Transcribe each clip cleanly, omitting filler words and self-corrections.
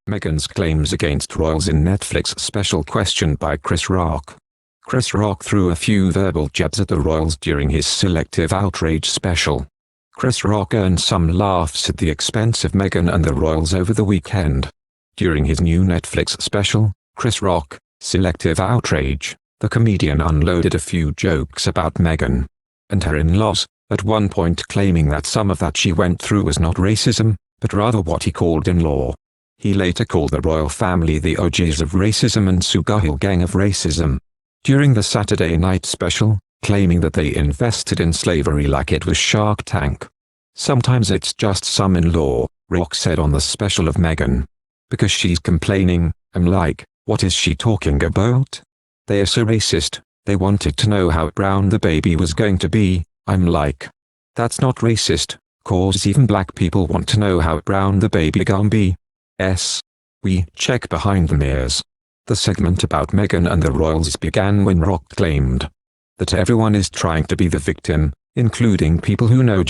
Meghan's claims against royals in Netflix special questioned by Chris Rock. Chris Rock threw a few verbal jabs at the royals during his Selective Outrage special. Chris Rock earned some laughs at the expense of Meghan and the royals over the weekend. During his new Netflix special, Chris Rock, Selective Outrage, the comedian unloaded a few jokes about Meghan and her in-laws, at one point claiming that some of that she went through was not racism, but rather what he called in-law. He later called the royal family the OGs of racism and Sugahil gang of racism. During the Saturday night special, claiming that they invested in slavery like it was Shark Tank. Sometimes it's just some in-law, Rock said on the special of Meghan. Because she's complaining, I'm like, what is she talking about? They are so racist, they wanted to know how brown the baby was going to be, I'm like. That's not racist, cause even black people want to know how brown the baby gon' be. We check behind the mirrors. The segment about Meghan and the royals began when Rock claimed that everyone is trying to be the victim, including people who know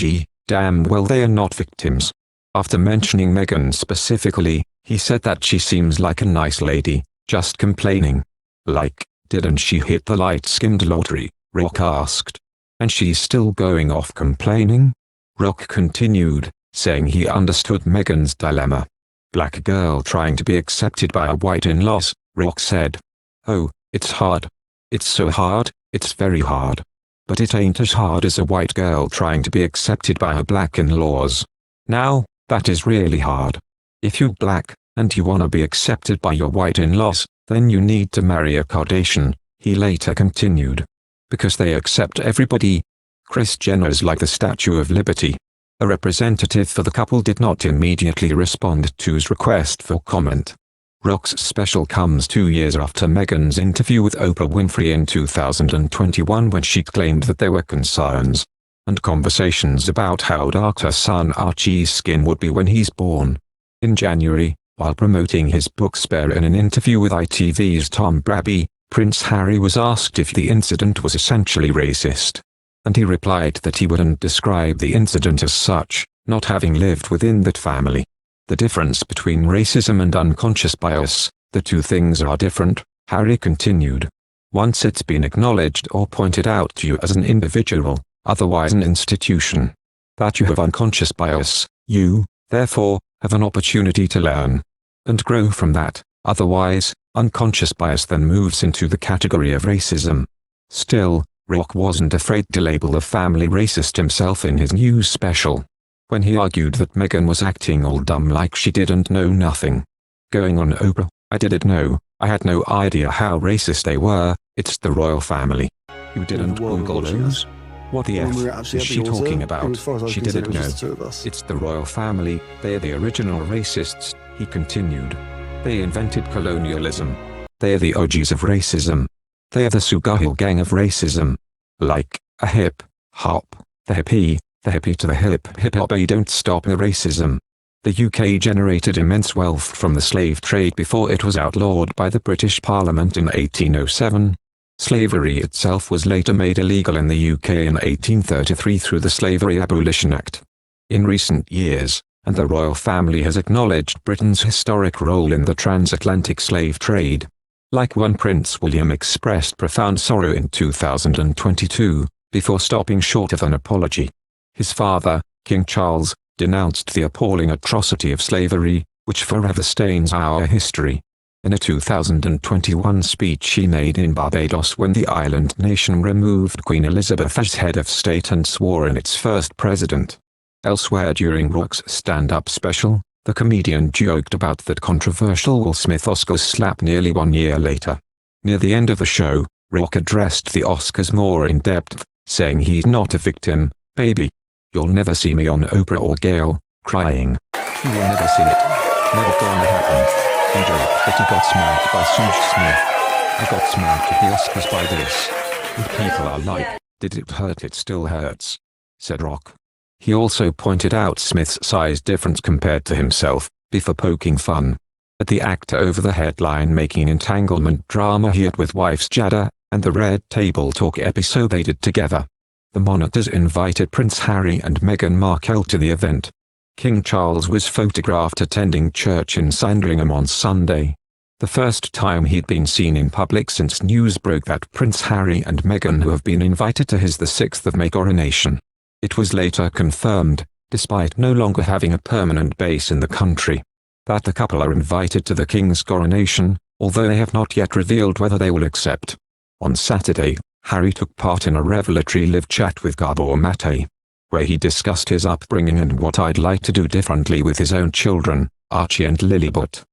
damn well they are not victims. After mentioning Meghan specifically, he said that she seems like a nice lady, just complaining. Like, didn't she hit the light-skinned lottery? Rock asked. And she's still going off complaining? Rock continued, saying he understood Meghan's dilemma. Black girl trying to be accepted by a white in-laws, Rock said. Oh, it's hard. It's so hard, it's very hard. But it ain't as hard as a white girl trying to be accepted by her black in-laws. Now, that is really hard. If you're black, and you wanna be accepted by your white in-laws, then you need to marry a Kardashian, he later continued. Because they accept everybody. Kris Jenner's like the Statue of Liberty. A representative for the couple did not immediately respond to his request for comment. Rock's special comes 2 years after Meghan's interview with Oprah Winfrey in 2021 when she claimed that there were concerns and conversations about how dark her son Archie's skin would be when he's born. In January, while promoting his book Spare in an interview with ITV's Tom Brabby, Prince Harry was asked if the incident was essentially racist. And he replied that he wouldn't describe the incident as such, not having lived within that family. The difference between racism and unconscious bias, the two things are different, Harry continued. Once it's been acknowledged or pointed out to you as an individual, otherwise an institution, that you have unconscious bias, you, therefore, have an opportunity to learn and grow from that. Otherwise, unconscious bias then moves into the category of racism. Still, Rock wasn't afraid to label the family racist himself in his new special, when he argued that Meghan was acting all dumb like she didn't know nothing. Going on Oprah, I didn't know, I had no idea how racist they were, it's the royal family. You didn't Google those? What the F is she talking about? She didn't know. It's the royal family, they are the original racists, he continued. They invented colonialism. They are the OGs of racism. They are the Sugahil gang of racism. Like, a hip, hop, the hippie to the hip hop don't stop the racism. The UK generated immense wealth from the slave trade before it was outlawed by the British Parliament in 1807. Slavery itself was later made illegal in the UK in 1833 through the Slavery Abolition Act. In recent years, and the royal family has acknowledged Britain's historic role in the transatlantic slave trade. Like one Prince William expressed profound sorrow in 2022, before stopping short of an apology. His father, King Charles, denounced the appalling atrocity of slavery, which forever stains our history. In a 2021 speech he made in Barbados when the island nation removed Queen Elizabeth as head of state and swore in its first president. Elsewhere during Rock's stand-up special, the comedian joked about that controversial Will Smith Oscars slap nearly 1 year later. Near the end of the show, Rock addressed the Oscars more in depth, saying he's not a victim, baby. You'll never see me on Oprah or Gayle, crying. You will never see it. Never gonna happen. He joked that he got smacked by Suge Smith. I got smacked at the Oscars by this. And people are like, did it hurt? It still hurts, said Rock. He also pointed out Smith's size difference compared to himself, before poking fun at the actor over the headline making entanglement drama he had with wives Jada, and the Red Table Talk episode they did together. The monitors invited Prince Harry and Meghan Markle to the event. King Charles was photographed attending church in Sandringham on Sunday, the first time he'd been seen in public since news broke that Prince Harry and Meghan have been invited to his 6th of May coronation. It was later confirmed, despite no longer having a permanent base in the country, that the couple are invited to the King's coronation, although they have not yet revealed whether they will accept. On Saturday, Harry took part in a revelatory live chat with Gabor Mate, where he discussed his upbringing and what I'd like to do differently with his own children, Archie and Lilibet.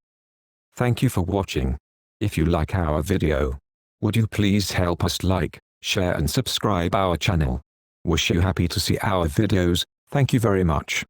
Thank you for watching. If you like our video, would you please help us like, share and subscribe our channel. Wish you happy to see our videos. Thank you very much.